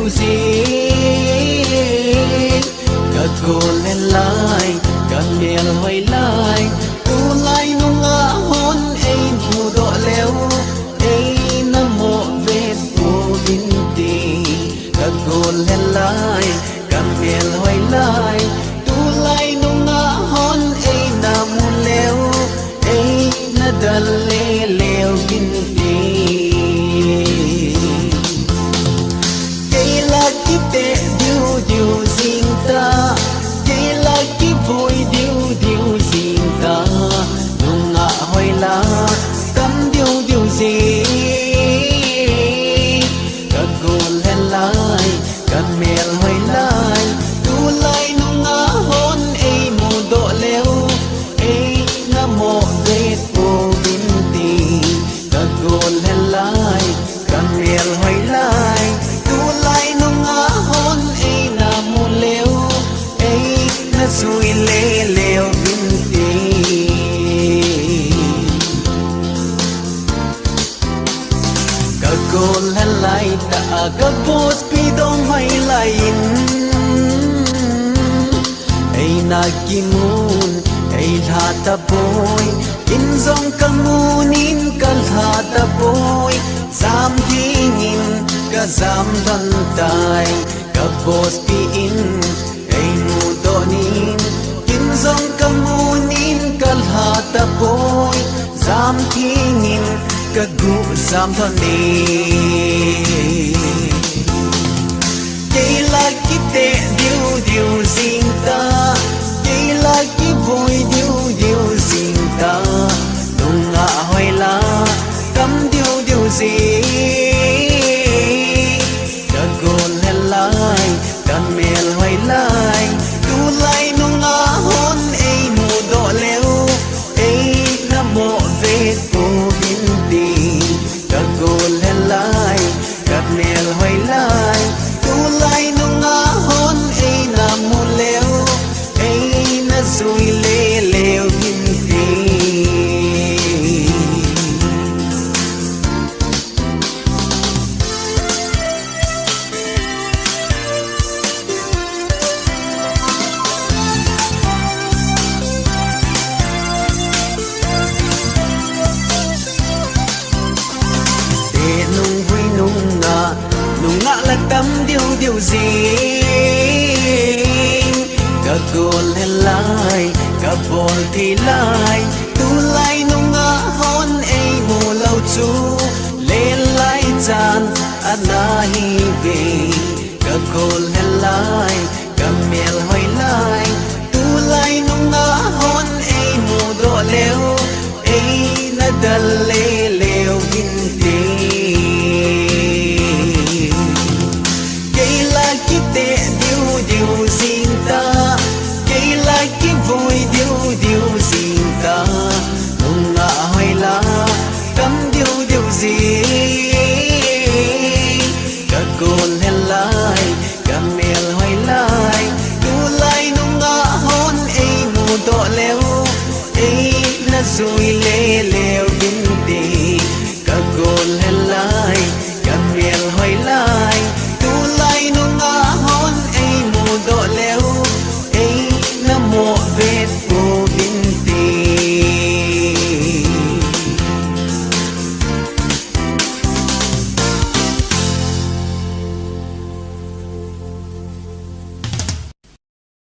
điều gì cả cô lên lại cả miền hoài lại tu lại nung ngã hôn ấy mù độ leo ấy nam mộ về cô vinh tì cả cô lên lại cả miền hoài lại tu lại nung ngã hôn ấy nam mù leo ấy na đal lê leo vinh tì cây là kiếp tệ điều điều gì ta cây là kiếp vui điều điều gì ta nung ngã hoài lá cắm điều điều gì các cô lên lại các mẹ hoài lại tu lại nung ngã hôn ấy mù độ leo ấy nam mộ về cô vinh tì các cô lên lại các mẹ hoài lại tu lại nung ngã hôn ấy nam mô leo ấy na suy lê leo vinh tì các cô lên lại ta các boss pi đông hoài lại ấy na kimun ấy tha ta boy in dòng kamunin kal tha ta boy zam dingin ka zam dan tay ka boss pi in ay mudonin in dòng kamunin kal tha ta boy zam dingin ka gu zam dan ni đây là kiếp tệ điều điều gì ta đây là kiếp vui điều điều gì ta nung ngã hoài lá cắm điều điều gì các cô lên lại các mẹ hoài lại tu lại nung ngã hôn ấy mù độ leo ấy nam mộ về cô vinh tì các cô lên lại các mẹ hoài lại tu lại nung ngã hôn ấy nam mô leo ấy na suy lê leo vinh tì để nung vui nung ngã là tâm điều gì các cô lên lại các bồn thì lại tu lại nung ngã hôn ấy mù lâu chú lên lại chan anh hi về các cô lên